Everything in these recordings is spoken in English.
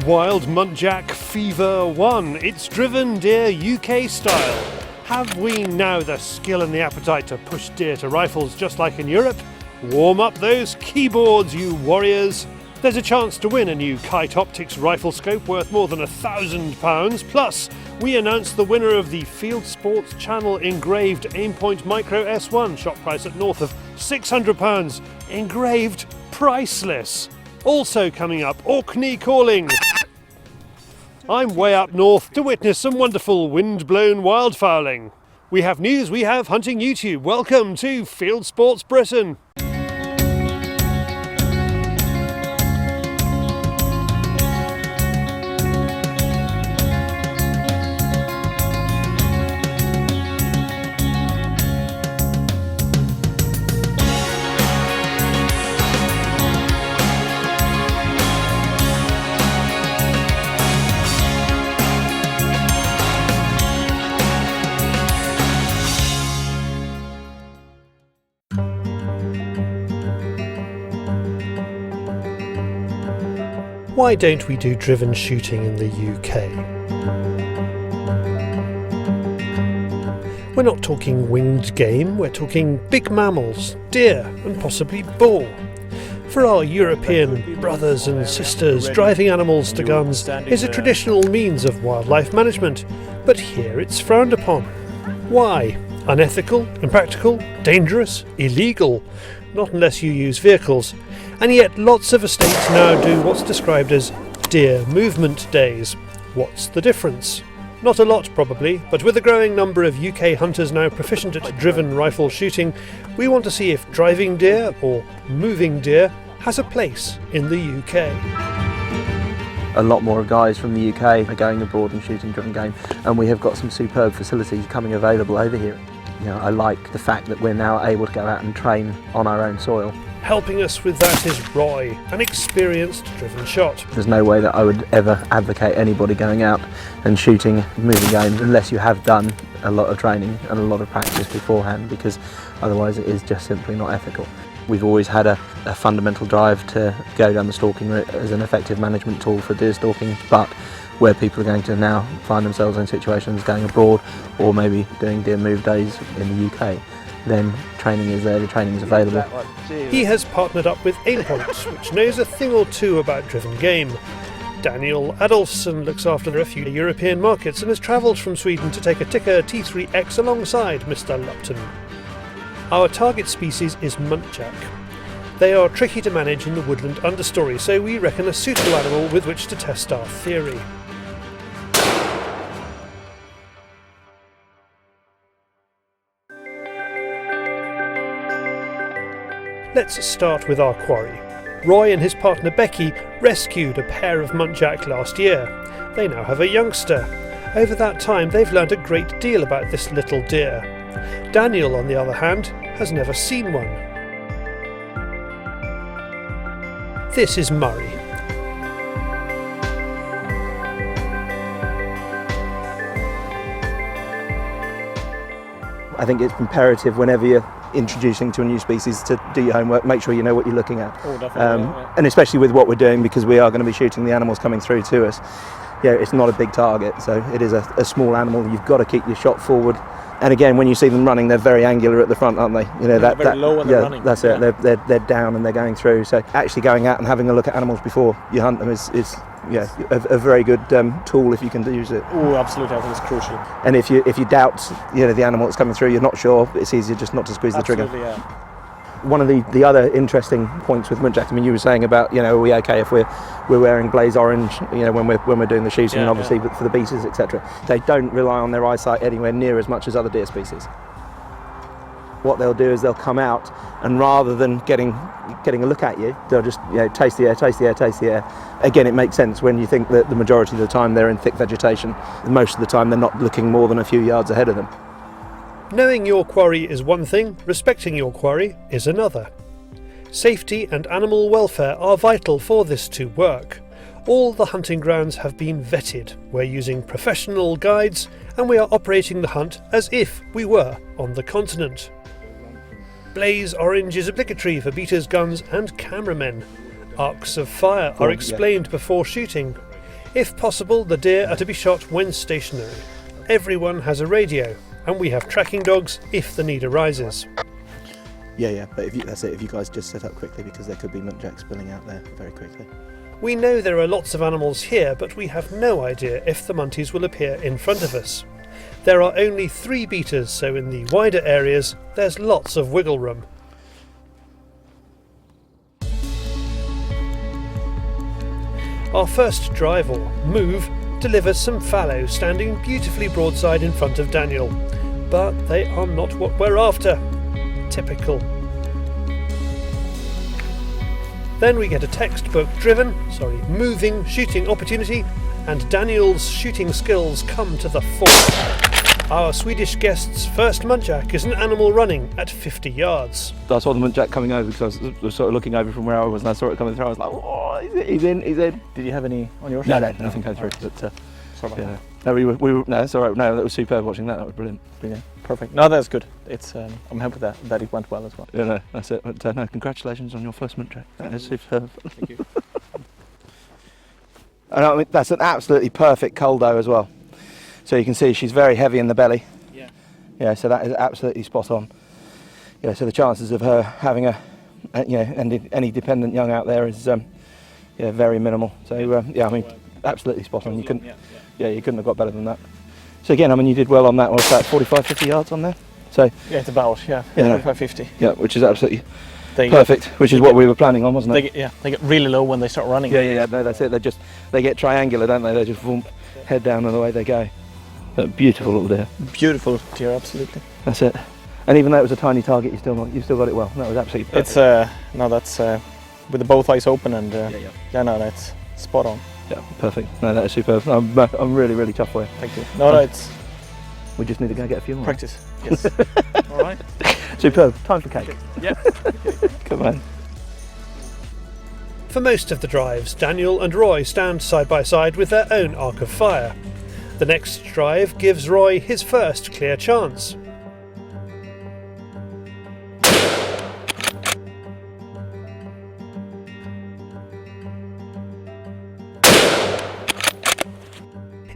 Wild muntjac Fever 1. It's driven deer UK style. Have we now the skill and the appetite to push deer to rifles just like in Europe? Warm up those keyboards, you warriors. There's a chance to win a new Kite Optics rifle scope worth more than £1,000. Plus, we announced the winner of the Fieldsports channel engraved Aimpoint Micro S1, shop price at north of £600. Engraved, priceless. Also coming up, Orkney calling. I'm way up north to witness some wonderful wind-blown wildfowling. We have news, we have hunting YouTube. Welcome to Fieldsports Britain. Why don't we do driven shooting in the UK? We're not talking winged game, we're talking big mammals, deer and possibly boar. For our European brothers and sisters, driving animals to guns is a traditional means of wildlife management, but here it's frowned upon. Why? Unethical, impractical, dangerous, illegal? Not unless you use vehicles. And yet lots of estates now do what's described as deer movement days. What's the difference? Not a lot probably, but with a growing number of UK hunters now proficient at driven rifle shooting, we want to see if driving deer, or moving deer, has a place in the UK. A lot more guys from the UK are going abroad and shooting driven game, and we have got some superb facilities coming available over here. You know, I like the fact that we're now able to go out and train on our own soil. Helping us with that is Roy, an experienced driven shot. There's no way that I would ever advocate anybody going out and shooting moving game unless you have done a lot of training and a lot of practice beforehand, because otherwise it is just simply not ethical. We've always had a fundamental drive to go down the stalking route as an effective management tool for deer stalking, but where people are going to now find themselves in situations going abroad or maybe doing deer move days in the UK, then training is there, the training is available. He has partnered up with Aimpoint, which knows a thing or two about driven game. Daniel Adolfsson looks after a few European markets and has travelled from Sweden to take a Tikka T3X alongside Mr. Lupton. Our target species is muntjac. They are tricky to manage in the woodland understory, so we reckon a suitable animal with which to test our theory. Let's start with our quarry. Roy and his partner Becky rescued a pair of muntjac last year. They now have a youngster. Over that time they've learned a great deal about this little deer. Daniel, on the other hand, has never seen one. This is Murray. I think it's imperative whenever you're introducing to a new species to do your homework, make sure you know what you're looking at. Oh, definitely, yeah. And especially with what we're doing, because we are going to be shooting the animals coming through to us. Yeah, it's not a big target, so it is a small animal. You've got to keep your shot forward. And again, when you see them running, they're very angular at the front, aren't they? You know, very low when they're running. That's it. They're down and they're going through. So actually going out and having a look at animals before you hunt them is a very good tool if you can use it. Oh, absolutely. I think it's crucial. And if you doubt, the animal that's coming through, you're not sure, it's easier just not to squeeze the trigger. Yeah. One of the other interesting points with muntjac, I mean, you were saying about, are we okay if we're wearing blaze orange, when we're doing the shooting, obviously, but for the beaters, etc. They don't rely on their eyesight anywhere near as much as other deer species. What they'll do is they'll come out, and rather than getting a look at you, they'll just taste the air, taste the air, taste the air. Again, it makes sense when you think that the majority of the time they're in thick vegetation. Most of the time they're not looking more than a few yards ahead of them. Knowing your quarry is one thing, respecting your quarry is another. Safety and animal welfare are vital for this to work. All the hunting grounds have been vetted. We're using professional guides and we are operating the hunt as if we were on the continent. Blaze orange is obligatory for beaters, guns and cameramen. Arcs of fire are explained before shooting. If possible, the deer are to be shot when stationary. Everyone has a radio, and we have tracking dogs if the need arises. Yeah, but that's it. If you guys just set up quickly, because there could be muntjac spilling out there very quickly. We know there are lots of animals here, but we have no idea if the munties will appear in front of us. There are only 3 beaters, so in the wider areas, there's lots of wiggle room. Our first drive, or move, delivers some fallow standing beautifully broadside in front of Daniel. But they are not what we're after. Typical. Then we get a moving shooting opportunity, and Daniel's shooting skills come to the fore. Our Swedish guest's first muntjac is an animal running at 50 yards. I saw the muntjac coming over because I was sort of looking over from where I was, and I saw it coming through. I was like, oh, he's in. Did you have any on your side? No, nothing came through. But, sorry about that. No, we were. No, it's all right. No, that was superb watching that. That was brilliant. Yeah, perfect. No, that's good. It's I'm happy that it went well as well. Yeah, no, that's it. But no, congratulations on your first muntjac. That is superb. Thank you. And I mean, that's an absolutely perfect cull doe as well. So you can see she's very heavy in the belly. Yeah. Yeah, so that is absolutely spot on. Yeah, so the chances of her having any dependent young out there is very minimal. So I mean, absolutely spot on. You couldn't have got better than that. So again, I mean, you did well on that. What's that, 45, 50 yards on there? So yeah, it's about 45, 50. Yeah, which is absolutely perfect. Which is what we were planning on, wasn't it? They get really low when they start running. Yeah. No, that's it. They get triangular, don't they? They just boom, head down and away they go. Beautiful little deer. Beautiful deer, absolutely. That's it. And even though it was a tiny target, you still got it well. That was absolutely perfect. It's with the both eyes open and that's spot on. Yeah, perfect. No, that is superb. I'm really, really tough for you. Thank you. No, it's. We just need to go get a few more. Practice. Yes. All right. Superb. Time for cake. Yeah. Come on. For most of the drives, Daniel and Roy stand side by side with their own arc of fire. The next drive gives Roy his first clear chance.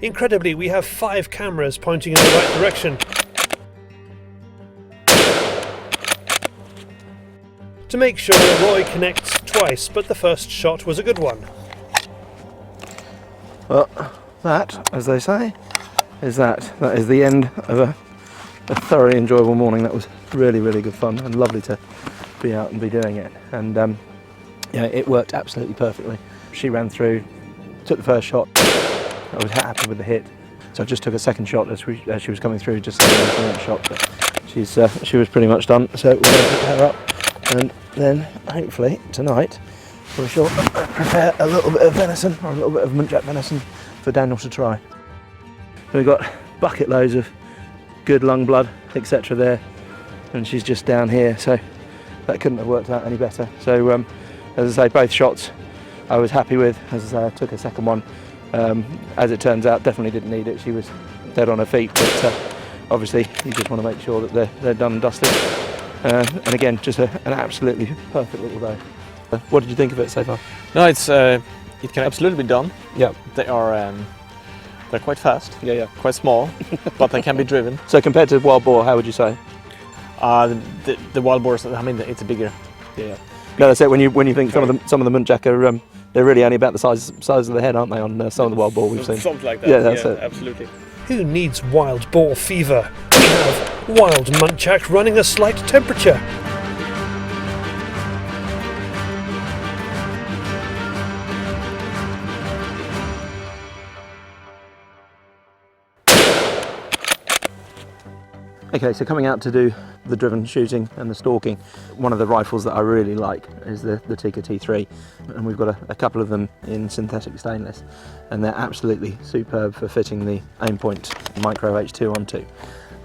Incredibly, we have 5 cameras pointing in the right direction. To make sure, Roy connects twice, but the first shot was a good one. Well, that, as they say, is that is the end of a thoroughly enjoyable morning. That was really, really good fun and lovely to be out and be doing it. And it worked absolutely perfectly. She ran through, took the first shot. I was happy with the hit, so I just took a second shot as she was coming through, just a brilliant shot. But she was pretty much done, so we're going to pick her up, and then hopefully tonight we shall prepare a little bit of venison, or a little bit of muntjac venison for Daniel to try. So we've got bucket loads of good lung blood, etc. there, and she's just down here, so that couldn't have worked out any better. So as I say, both shots I was happy with. As I say, I took a second one. As it turns out, definitely didn't need it. She was dead on her feet, but obviously you just want to make sure that they're done and dusted. And again, just an absolutely perfect little day. What did you think of it so far? No, it can absolutely be done. Yeah, they're quite fast. Yeah, quite small, but they can be driven. So compared to wild boar, how would you say? The wild boars, I mean, it's a bigger. Yeah. No, that's it. When you think some of the muntjac are they're really only about the size of the head, aren't they, on some of the wild boar we've seen? Something like that. Yeah, that's it. Absolutely. Who needs wild boar fever? We have wild muntjac running a slight temperature. Okay, so coming out to do the driven shooting and the stalking, one of the rifles that I really like is the Tikka T3, and we've got a couple of them in synthetic stainless, and they're absolutely superb for fitting the Aimpoint Micro H2 onto.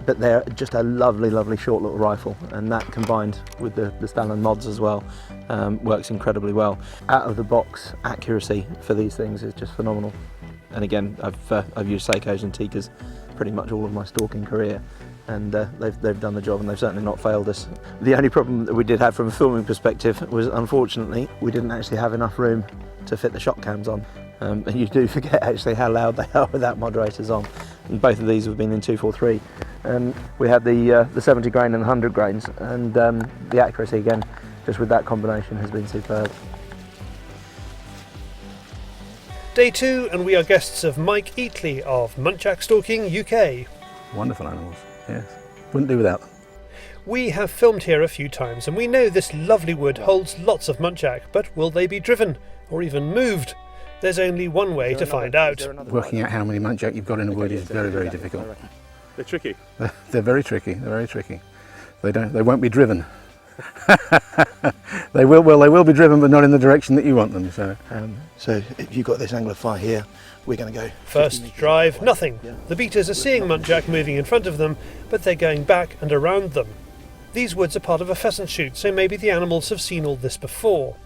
But they're just a lovely, lovely short little rifle, and that combined with the Stalin mods as well works incredibly well. Out of the box accuracy for these things is just phenomenal. And again, I've used Seikos and Tikkas pretty much all of my stalking career, and they've done the job, and they've certainly not failed us. The only problem that we did have from a filming perspective was, unfortunately, we didn't actually have enough room to fit the shot cams on. And you do forget actually how loud they are without moderators on. And both of these have been in 243. We had the 70 grain and the 100 grains, and the accuracy again, just with that combination, has been superb. Day 2, and we are guests of Mike Eatley of Muntjac Stalking UK. Wonderful animals, yes. Wouldn't do without them. We have filmed here a few times, and we know this lovely wood holds lots of muntjac, but will they be driven, or even moved? There's only one way to find out. Working out how many muntjac you've got in a wood is very, very difficult. They're tricky. They're very tricky, they're very tricky. They won't be driven. They will be driven, but not in the direction that you want them. So if you've got this angle of fire here, we're going to go. First drive, nothing. The beaters are seeing muntjac moving in front of them, but they're going back and around them. These woods are part of a pheasant shoot, so maybe the animals have seen all this before.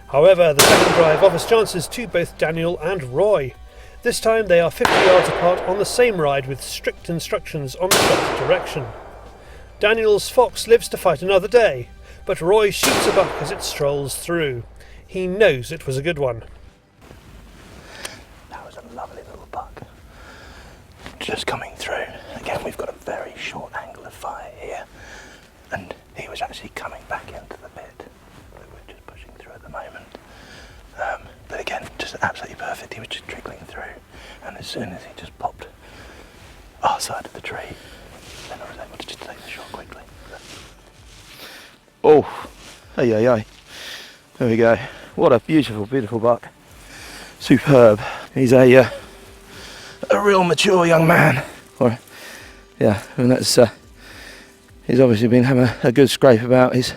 However, the second drive offers chances to both Daniel and Roy. This time they are 50 yards apart on the same ride with strict instructions on the shot direction. Daniel's fox lives to fight another day, but Roy shoots a buck as it strolls through. He knows it was a good one. That was a lovely little buck. Just coming through. Again, we've got a very short angle of fire here, and he was actually coming back into the pit that we're just pushing through at the moment. But again, just absolutely perfect. He was just trickling through, and as soon as he just popped our side of the tree, then I was able to just take the shot quickly. Oh, hey, there we go. What a beautiful, beautiful buck. Superb. He's a real mature young man. And that's he's obviously been having a good scrape about. He's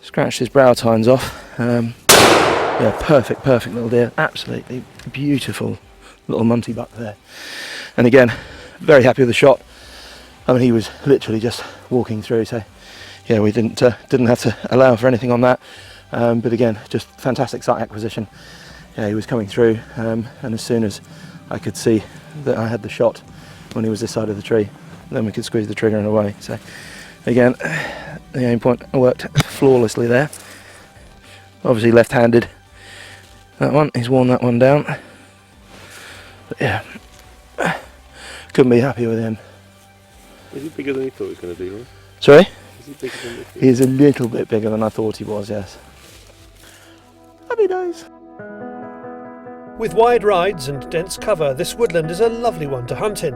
scratched his brow tines off. Yeah, perfect little deer. Absolutely beautiful little munty buck there. And again, very happy with the shot. I mean, he was literally just walking through, so yeah, we didn't have to allow for anything on that. But again, just fantastic sight acquisition. Yeah, he was coming through, and as soon as I could see that I had the shot when he was this side of the tree, then we could squeeze the trigger and away. So again, the Aimpoint worked flawlessly there. Obviously left-handed. That one, he's worn that one down. But yeah, couldn't be happier with him. Is he bigger than he thought he was going to be, right? Sorry? Is he bigger than he thought? He's a little bit bigger than I thought he was, yes. Happy days. With wide rides and dense cover, this woodland is a lovely one to hunt in.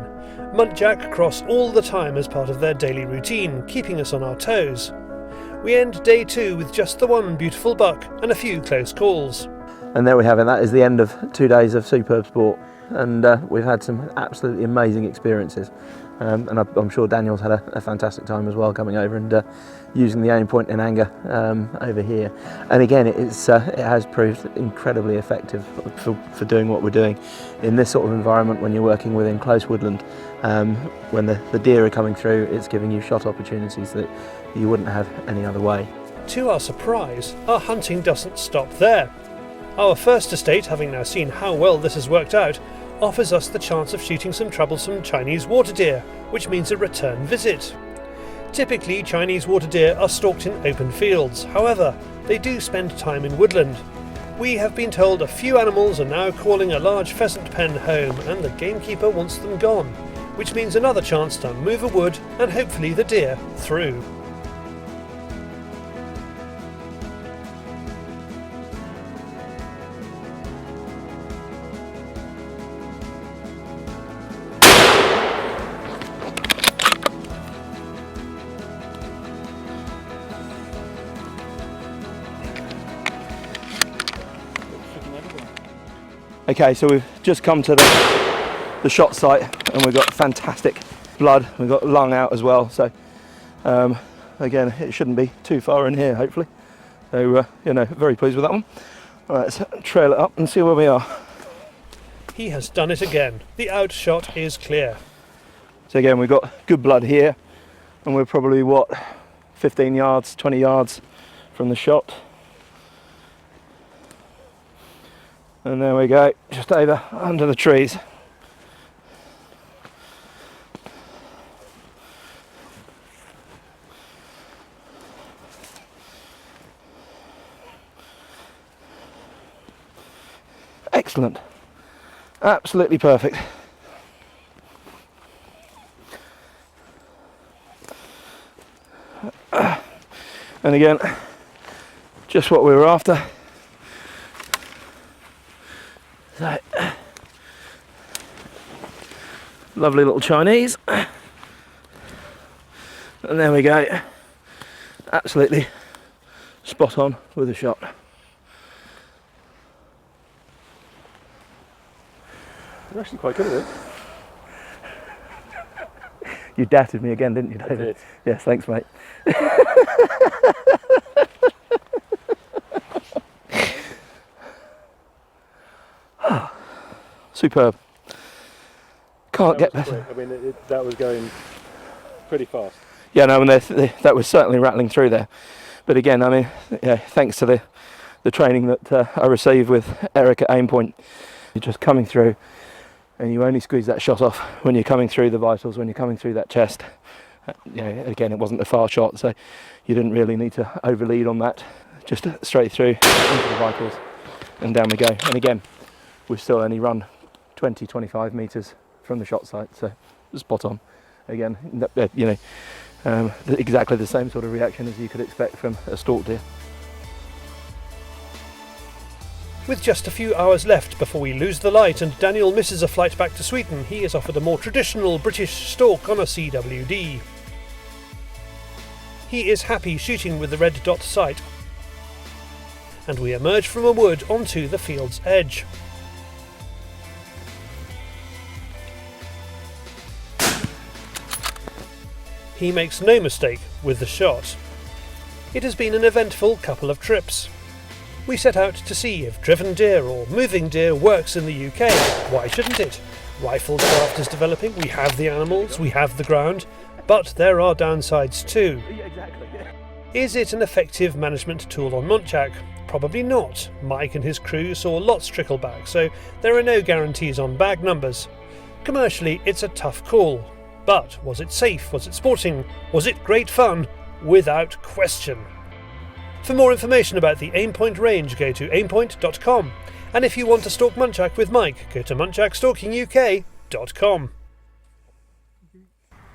Muntjac cross all the time as part of their daily routine, keeping us on our toes. We end day 2 with just the one beautiful buck and a few close calls. And there we have it. That is the end of 2 days of superb sport, and we've had some absolutely amazing experiences. And I'm sure Daniel's had a fantastic time as well, coming over and using the Aimpoint in anger over here. And again, it has proved incredibly effective for doing what we're doing in this sort of environment when you're working within close woodland. When the deer are coming through, it's giving you shot opportunities that you wouldn't have any other way. To our surprise, our hunting doesn't stop there. Our first estate, having now seen how well this has worked out, offers us the chance of shooting some troublesome Chinese water deer, which means a return visit. Typically, Chinese water deer are stalked in open fields. However, they do spend time in woodland. We have been told a few animals are now calling a large pheasant pen home, and the gamekeeper wants them gone, which means another chance to move a wood and hopefully the deer through. Okay, so we've just come to the shot site, and we've got fantastic blood. We've got lung out as well, so again, it shouldn't be too far in here, hopefully. So, very pleased with that one. All right, let's trail it up and see where we are. He has done it again. The outshot is clear. So again, we've got good blood here, and we're probably, 15 yards, 20 yards from the shot. And there we go, just over under the trees. Excellent. Absolutely perfect. And again, just what we were after. So, lovely little Chinese. And there we go. Absolutely spot on with a shot. You're actually quite good at it. You doubted me again, didn't you, David? I did. Yes, thanks, mate. Superb. Can't get better. I mean, that was going pretty fast. Yeah, no, and that was certainly rattling through there. But again, I mean, yeah, thanks to the training that I received with Eric at Aimpoint, you're just coming through, and you only squeeze that shot off when you're coming through the vitals, when you're coming through that chest. You know, again, it wasn't a far shot, so you didn't really need to overlead on that. Just straight through into the vitals, and down we go. And again, we've still only run 20-25 metres from the shot site, so spot on. Again, you know, exactly the same sort of reaction as you could expect from a stalk deer. With just a few hours left before we lose the light and Daniel misses a flight back to Sweden, he is offered a more traditional British stalk on a CWD. He is happy shooting with the red dot sight, and we emerge from a wood onto the field's edge. He makes no mistake with the shot. It has been an eventful couple of trips. We set out to see if driven deer or moving deer works in the UK. Why shouldn't it? Rifle craft is developing, we have the animals, we have the ground, but there are downsides too. Is it an effective management tool on muntjac? Probably not. Mike and his crew saw lots trickle back, so there are no guarantees on bag numbers. Commercially, it's a tough call. But was it safe? Was it sporting? Was it great fun? Without question. For more information about the Aimpoint range, go to aimpoint.com. And if you want to stalk muntjac with Mike, go to muntjacstalkinguk.com.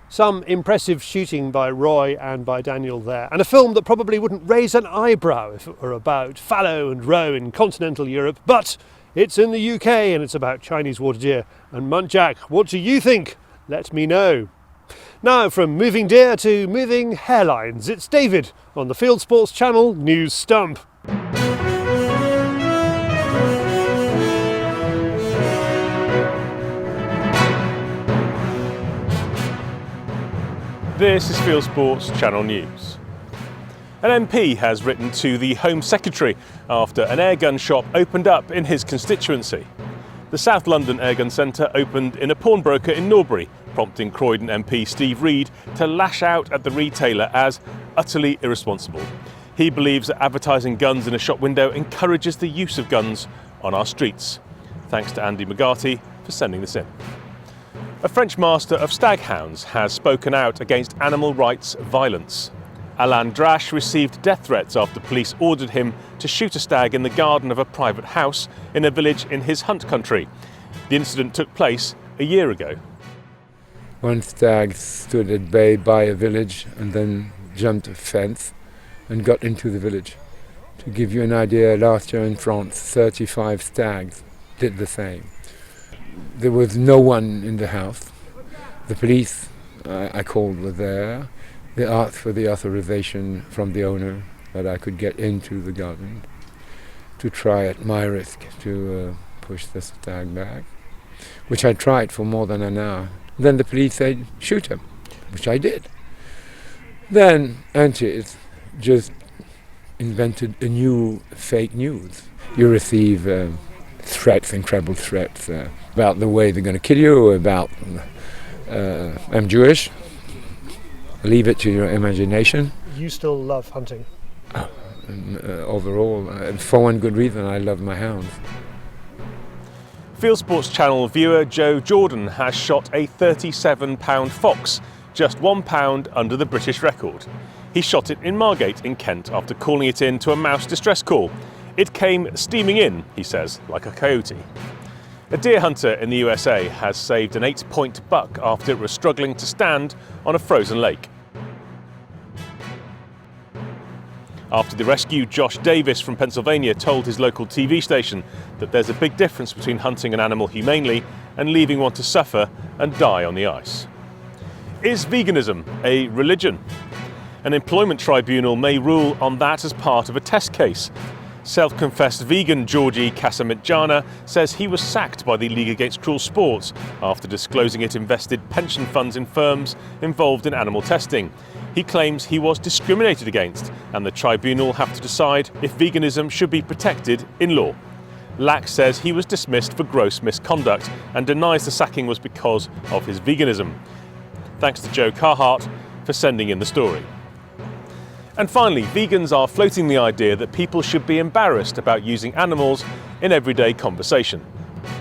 Some impressive shooting by Roy and by Daniel there, and a film that probably wouldn't raise an eyebrow if it were about fallow and roe in continental Europe, but it's in the UK and it's about Chinese water deer and muntjac. What do you think? Let me know. Now, from moving deer to moving hairlines, it's David on the Fieldsports channel News Stump. This is Fieldsports Channel News. An MP has written to the Home Secretary after an airgun shop opened up in his constituency. The South London Airgun Centre opened in a pawnbroker in Norbury, prompting Croydon MP Steve Reed to lash out at the retailer as utterly irresponsible. He believes that advertising guns in a shop window encourages the use of guns on our streets. Thanks to Andy McGarty for sending this in. A French master of staghounds has spoken out against animal rights violence. Alain Drache received death threats after police ordered him to shoot a stag in the garden of a private house in a village in his hunt country. The incident took place a year ago. One stag stood at bay by a village and then jumped a fence and got into the village. To give you an idea, last year in France, 35 stags did the same. There was no one in the house. The police I called were there. They asked for the authorization from the owner that I could get into the garden to try at my risk to push the stag back, which I tried for more than an hour. Then the police said, shoot him, which I did. Then Antis just invented a new fake news. You receive threats, incredible threats about the way they're going to kill you, about I'm Jewish. Leave it to your imagination. You still love hunting? Overall, for one good reason, I love my hounds. Fieldsports Channel viewer Joe Jordan has shot a 37-pound fox, just 1 pound under the British record. He shot it in Margate in Kent after calling it in to a mouse distress call. It came steaming in, he says, like a coyote. A deer hunter in the USA has saved an 8-point buck after it was struggling to stand on a frozen lake. After the rescue, Josh Davis from Pennsylvania told his local TV station that there's a big difference between hunting an animal humanely and leaving one to suffer and die on the ice. Is veganism a religion? An employment tribunal may rule on that as part of a test case. Self-confessed vegan Georgi Casamitjana says he was sacked by the League Against Cruel Sports after disclosing it invested pension funds in firms involved in animal testing. He claims he was discriminated against, and the tribunal have to decide if veganism should be protected in law. Lack says he was dismissed for gross misconduct and denies the sacking was because of his veganism. Thanks to Joe Carhart for sending in the story. And finally, vegans are floating the idea that people should be embarrassed about using animals in everyday conversation.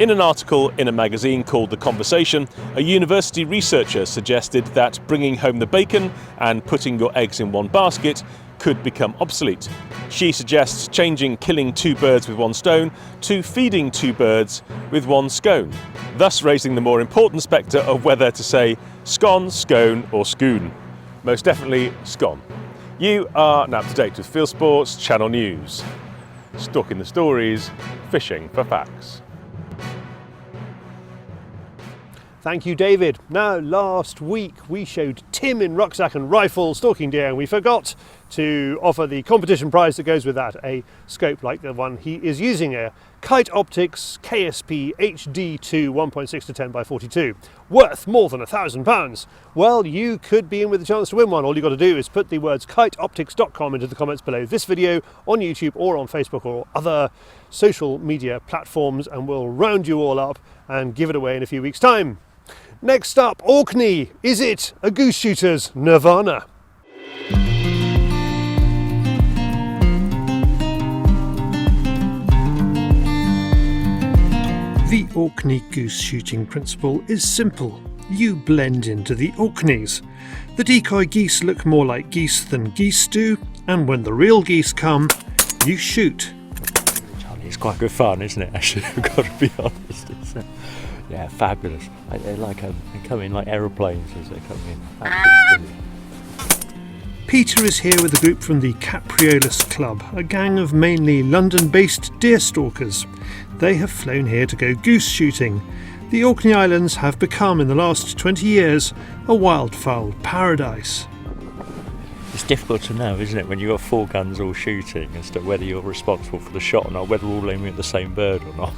In an article in a magazine called The Conversation, a university researcher suggested that bringing home the bacon and putting your eggs in one basket could become obsolete. She suggests changing killing 2 birds with 1 stone to feeding 2 birds with 1 scone, thus raising the more important spectre of whether to say scone, scone or scoon. Most definitely scone. You are now up to date with Fieldsports Channel News. Stalking the stories, fishing for facts. Thank you, David. Now, last week we showed Tim in rucksack and rifle stalking deer, and we forgot to offer the competition prize that goes with that, a scope like the one he is using, a Kite Optics KSP HD2 1.6 to 10 by 42, worth more than £1,000. Well, you could be in with a chance to win one. All you've got to do is put the words kiteoptics.com into the comments below this video on YouTube or on Facebook or other social media platforms, and we'll round you all up and give it away in a few weeks' time. Next up, Orkney. Is it a goose shooter's nirvana? The Orkney goose shooting principle is simple. You blend into the Orkneys. The decoy geese look more like geese than geese do, and when the real geese come, you shoot. It's quite good fun, isn't it? Actually, I've got to be honest. Yeah, fabulous. They come in like aeroplanes as they come in. Absolutely brilliant. Peter is here with a group from the Capriolas Club, a gang of mainly London-based deer stalkers. They have flown here to go goose shooting. The Orkney Islands have become, in the last 20 years, a wildfowl paradise. It's difficult to know, isn't it, when you've got 4 guns all shooting, as to whether you're responsible for the shot or not, whether we're all aiming at the same bird or not.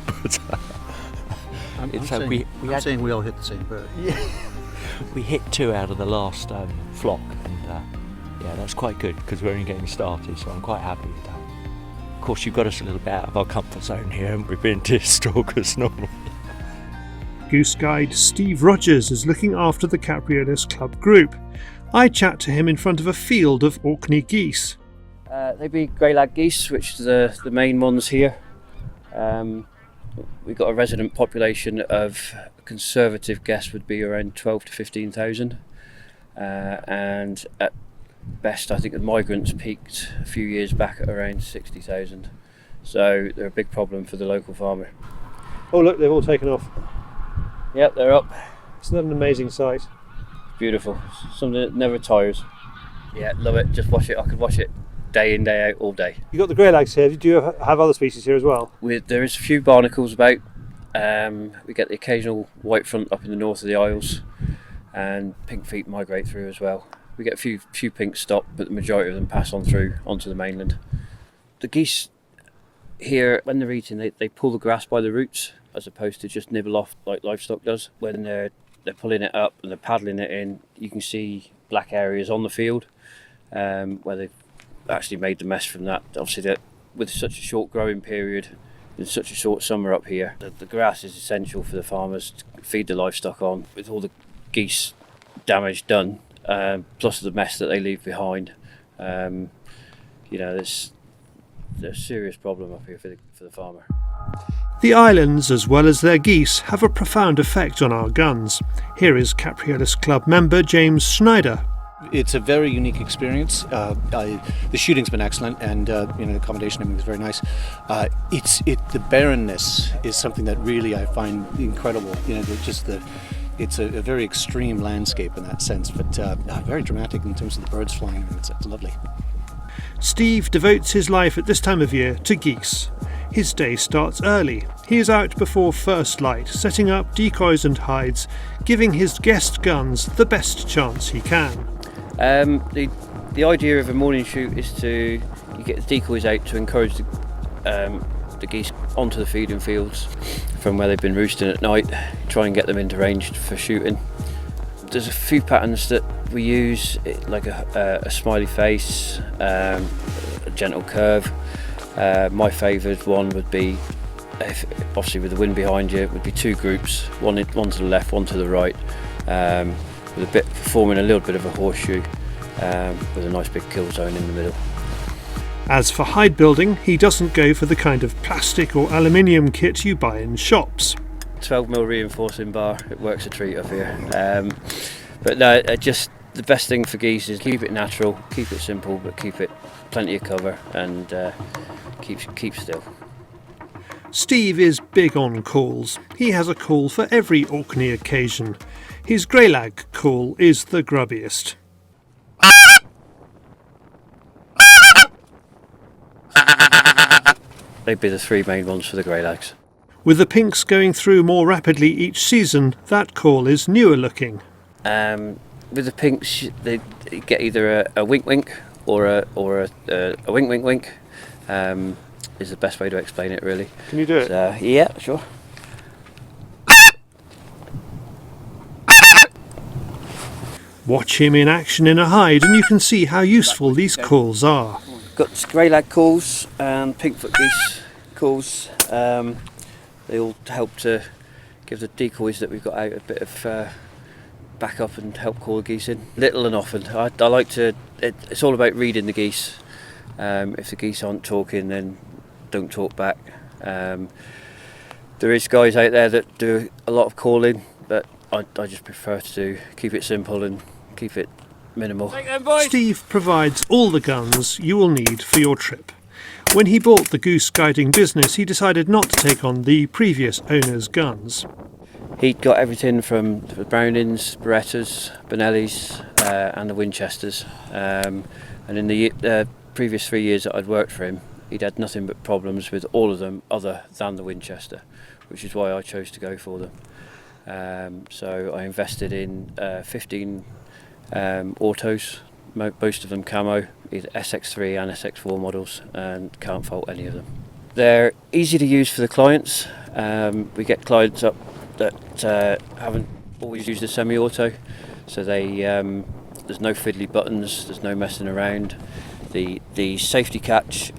I'm saying we all hit the same bird. We hit 2 out of the last flock, and yeah, that's quite good because we're only getting started, so I'm quite happy with that. Of course, you've got us a little bit out of our comfort zone here, haven't we, being deer stalkers normally. Goose guide Steve Rogers is looking after the Capriolas Club group. I chat to him in front of a field of Orkney geese. They'd be greylag geese, which are the main ones here. We've got a resident population of, a conservative guess would be around 12 to 15,000, and at best I think the migrants peaked a few years back at around 60,000, so they're a big problem for the local farmer. Oh look, they've all taken off. Yep, they're up. Isn't that an amazing sight? Beautiful, something that never tires. Yeah, love it, just watch it. I could watch it day in, day out, all day. You've got the greylags here. Do you have other species here as well? There is a few barnacles about. We get the occasional white front up in the north of the Isles, and pink feet migrate through as well. We get a few pink stop, but the majority of them pass on through onto the mainland. The geese here, when they're eating, they pull the grass by the roots as opposed to just nibble off like livestock does. When they're pulling it up and they're paddling it in, you can see black areas on the field where they've actually made the mess from that. Obviously, with such a short growing period and such a short summer up here, the grass is essential for the farmers to feed the livestock on. With all the geese damage done, plus the mess that they leave behind, there's a serious problem up here for the farmer. The islands, as well as their geese, have a profound effect on our guns. Here is Capriolas Club member James Schneider. It's a very unique experience. The shooting's been excellent, and the accommodation is very nice. The barrenness is something that really I find incredible. It's a very extreme landscape in that sense, but very dramatic in terms of the birds flying. It's lovely. Steve devotes his life at this time of year to geese. His day starts early. He is out before first light, setting up decoys and hides, giving his guest guns the best chance he can. The idea of a morning shoot is you get the decoys out to encourage the geese onto the feeding fields from where they've been roosting at night, try and get them into range for shooting. There's a few patterns that we use, like a smiley face, a gentle curve. My favoured one would be, obviously with the wind behind you, it would be two groups, one to the left, one to the right, with forming a little bit of a horseshoe, with a nice big kill zone in the middle. As for hide building, he doesn't go for the kind of plastic or aluminium kit you buy in shops. 12mm reinforcing bar, it works a treat up here. But no, just the best thing for geese is keep it natural, keep it simple, but keep it plenty of cover and keep still. Steve is big on calls. He has a call for every Orkney occasion. His greylag call is the grubbiest. They'd be the three main ones for the greylags. With the pinks going through more rapidly each season, that call is newer looking. With the pinks, they get either a wink wink or a wink wink wink. Is the best way to explain it, really. Can you do it? Yeah, sure. Watch him in action in a hide and you can see how useful these calls are. Got greylag calls and pinkfoot geese calls. They all help to give the decoys that we've got out a bit of backup and help call the geese in. Little and often. I like to. It's all about reading the geese. If the geese aren't talking, then don't talk back. There is guys out there that do a lot of calling, but I just prefer to keep it simple and keep it minimal. Steve provides all the guns you will need for your trip. When he bought the goose guiding business, he decided not to take on the previous owner's guns. He'd got everything from the Brownings, Berettas, Benellis and the Winchesters. And in the previous 3 years that I'd worked for him, he'd had nothing but problems with all of them other than the Winchester, which is why I chose to go for them. So I invested in 15 autos, most of them camo, either SX3 and SX4 models, and can't fault any of them. They're easy to use for the clients. We get clients up that haven't always used a semi-auto, so there's no fiddly buttons, there's no messing around. The safety catch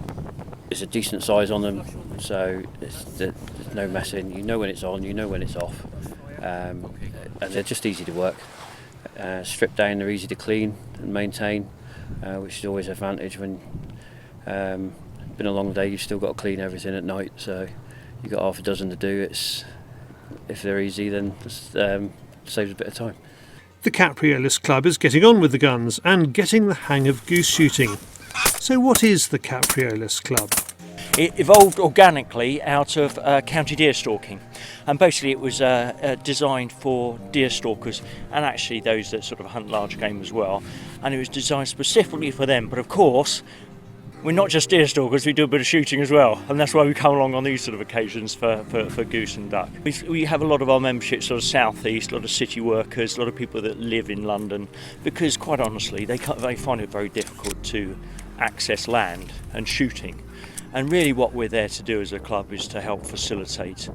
is a decent size on them, so there's no messing. You know when it's on, you know when it's off, and they're just easy to work. Stripped down, they're easy to clean and maintain, which is always an advantage when been a long day. You've still got to clean everything at night, so you've got half a dozen to do. If they're easy, then saves a bit of time. The Capriolis Club is getting on with the guns and getting the hang of goose shooting. So what is the Capriolis Club? It evolved organically out of county deer stalking, and basically it was designed for deer stalkers and actually those that sort of hunt large game as well, and it was designed specifically for them. But of course, we're not just deer stalkers, we do a bit of shooting as well, and that's why we come along on these sort of occasions for goose and duck. We have a lot of our membership sort of southeast, a lot of city workers, a lot of people that live in London, because quite honestly they find it very difficult to access land and shooting. And really what we're there to do as a club is to help facilitate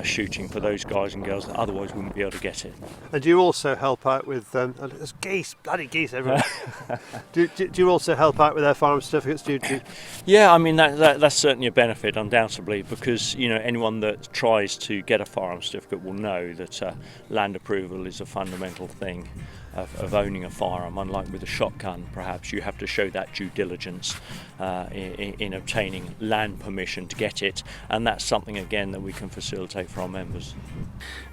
shooting for those guys and girls that otherwise wouldn't be able to get it. And do you also help out with there's geese, bloody geese everywhere. do you also help out with their farm certificates? Yeah, I mean that's certainly a benefit, undoubtedly, because anyone that tries to get a firearm certificate will know that land approval is a fundamental thing. of owning a firearm. Unlike with a shotgun, perhaps you have to show that due diligence in obtaining land permission to get it, and that's something again that we can facilitate for our members.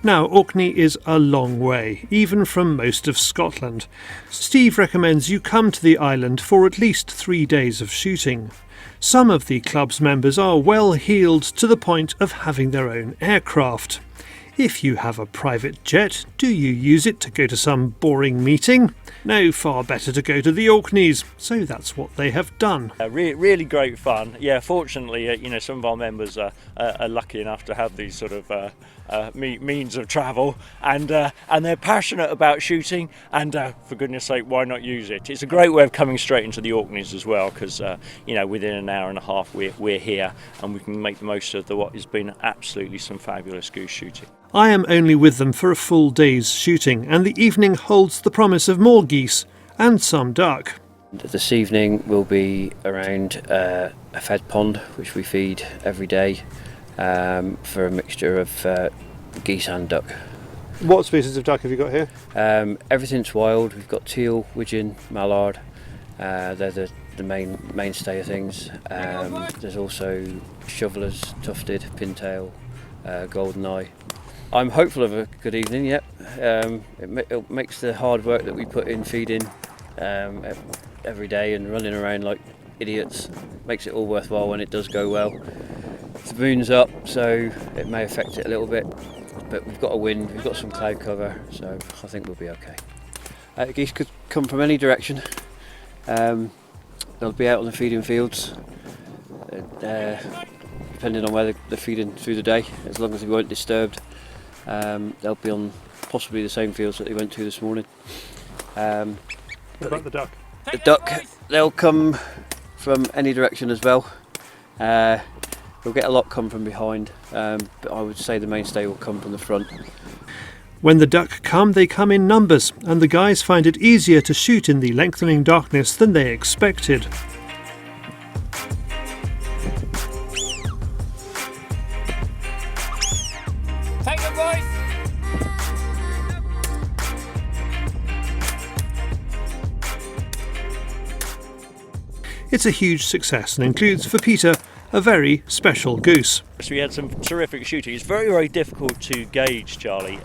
Now, Orkney is a long way, even from most of Scotland. Steve recommends you come to the island for at least 3 days of shooting. Some of the club's members are well heeled to the point of having their own aircraft. If you have a private jet, do you use it to go to some boring meeting? No, far better to go to the Orkneys, so that's what they have done. Really great fun. Yeah, fortunately, some of our members are lucky enough to have these sort of means of travel, and they're passionate about shooting, and for goodness sake, why not use it? It's a great way of coming straight into the Orkneys as well, because within an hour and a half we're here, and we can make the most of what has been absolutely some fabulous goose shooting. I am only with them for a full day's shooting, and the evening holds the promise of more geese and some duck. This evening we'll be around a fed pond which we feed every day for a mixture of geese and duck. What species of duck have you got here? Everything's wild. We've got teal, widgeon, mallard. They're the mainstay of things. There's also shovelers, tufted, pintail, goldeneye. I'm hopeful of a good evening, yep. It makes the hard work that we put in feeding every day and running around like idiots, makes it all worthwhile when it does go well. The moon's up, so it may affect it a little bit, but we've got a wind, we've got some cloud cover, so I think we'll be okay. Geese could come from any direction. They'll be out on the feeding fields, depending on where they're feeding through the day, as long as they weren't disturbed. They'll be on possibly the same fields that they went to this morning. What about the duck? The duck, they'll come from any direction as well. We'll get a lot come from behind, but I would say the mainstay will come from the front. When the duck come, they come in numbers, and the guys find it easier to shoot in the lengthening darkness than they expected. It's a huge success and includes for Peter a very special goose. So we had some terrific shooting. It's very, very difficult to gauge, Charlie.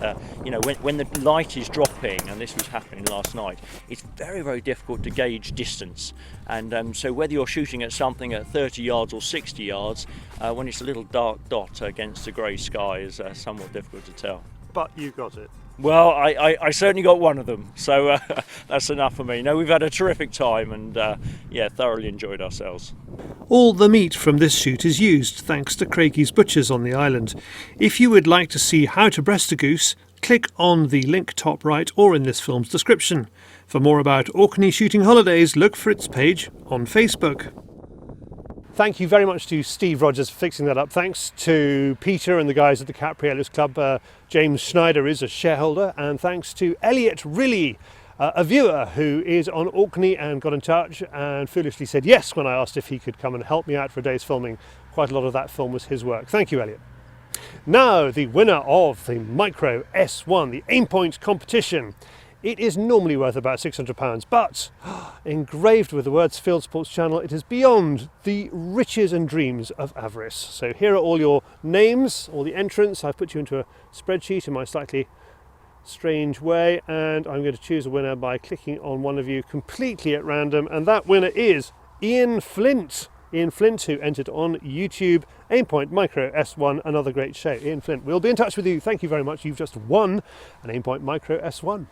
When the light is dropping, and this was happening last night, it's very, very difficult to gauge distance. And so whether you're shooting at something at 30 yards or 60 yards, when it's a little dark dot against the grey sky is somewhat difficult to tell. But you got it. Well, I certainly got one of them, so that's enough for me. No, we've had a terrific time and thoroughly enjoyed ourselves. All the meat from this shoot is used thanks to Craigie's Butchers on the island. If you would like to see how to breast a goose, click on the link top right or in this film's description. For more about Orkney shooting holidays, look for its page on Facebook. Thank you very much to Steve Rogers for fixing that up. Thanks to Peter and the guys at the Capriolas Club. James Schneider is a shareholder. And thanks to Elliot Riley, a viewer who is on Orkney and got in touch and foolishly said yes when I asked if he could come and help me out for a day's filming. Quite a lot of that film was his work. Thank you, Elliot. Now, the winner of the Micro S1, the Aimpoint competition. It is normally worth about £600, but engraved with the words Fieldsports channel, it is beyond the riches and dreams of avarice. So here are all your names, all the entrants. I've put you into a spreadsheet in my slightly strange way, and I'm going to choose a winner by clicking on one of you completely at random, and that winner is Ian Flint. Ian Flint, who entered on YouTube, Aimpoint Micro S1, another great show. Ian Flint, we'll be in touch with you. Thank you very much. You've just won an Aimpoint Micro S1.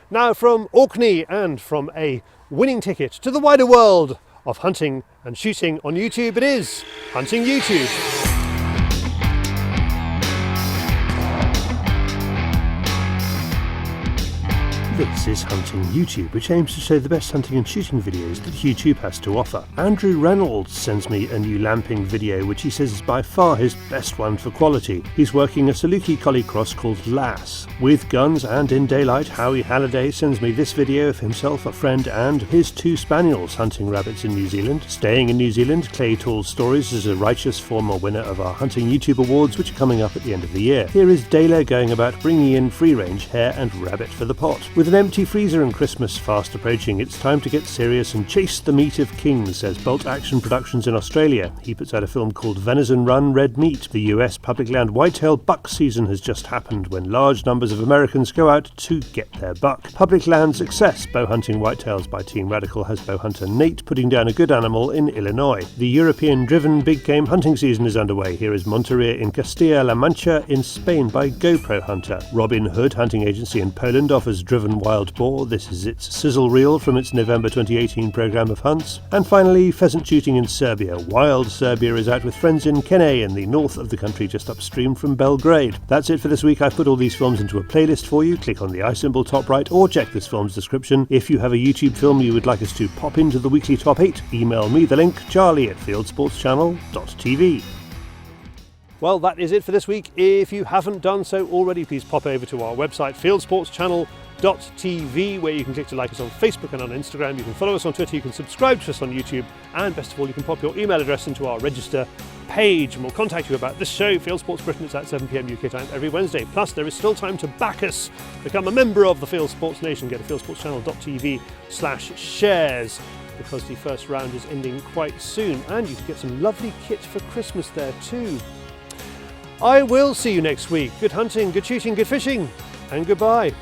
Now from Orkney and from a winning ticket to the wider world of hunting and shooting on YouTube, it is Hunting YouTube. This is Hunting YouTube, which aims to show the best hunting and shooting videos that YouTube has to offer. Andrew Reynolds sends me a new lamping video, which he says is by far his best one for quality. He's working a Saluki Collie cross called Lass. With guns and in daylight, Howie Halliday sends me this video of himself, a friend, and his 2 spaniels hunting rabbits in New Zealand. Staying in New Zealand, Clay Tall's Stories is a righteous former winner of our Hunting YouTube Awards, which are coming up at the end of the year. Here is Dayla going about bringing in free-range hare and rabbit for the pot. With With an empty freezer and Christmas fast approaching, it's time to get serious and chase the meat of kings, says Bolt Action Productions in Australia. He puts out a film called Venison Run Red Meat. The US public land whitetail buck season has just happened when large numbers of Americans go out to get their buck. Public land success, bow hunting whitetails by Team Radical, has bow hunter Nate putting down a good animal in Illinois. The European-driven big game hunting season is underway. Here is Monteria in Castilla-La Mancha in Spain by GoPro Hunter. Robin Hood Hunting Agency in Poland offers driven wild boar. This is its sizzle reel from its November 2018 programme of hunts. And finally, pheasant shooting in Serbia. Wild Serbia is out with friends in Kene in the north of the country just upstream from Belgrade. That's it for this week. I've put all these films into a playlist for you. Click on the I symbol top right or check this film's description. If you have a YouTube film you would like us to pop into the weekly top 8, email me the link, charlie@fieldsportschannel.tv. Well, that is it for this week. If you haven't done so already, please pop over to our website, fieldsportschannel.tv, where you can click to like us on Facebook and on Instagram. You can follow us on Twitter, you can subscribe to us on YouTube, and best of all, you can pop your email address into our register page and we'll contact you about this show. Field Sports Britain, it's at 7 p.m. UK time every Wednesday. Plus, there is still time to back us. Become a member of the Field Sports Nation. Go to fieldsportschannel.tv/shares. because the first round is ending quite soon, and you can get some lovely kit for Christmas there too. I will see you next week. Good hunting, good shooting, good fishing, and goodbye.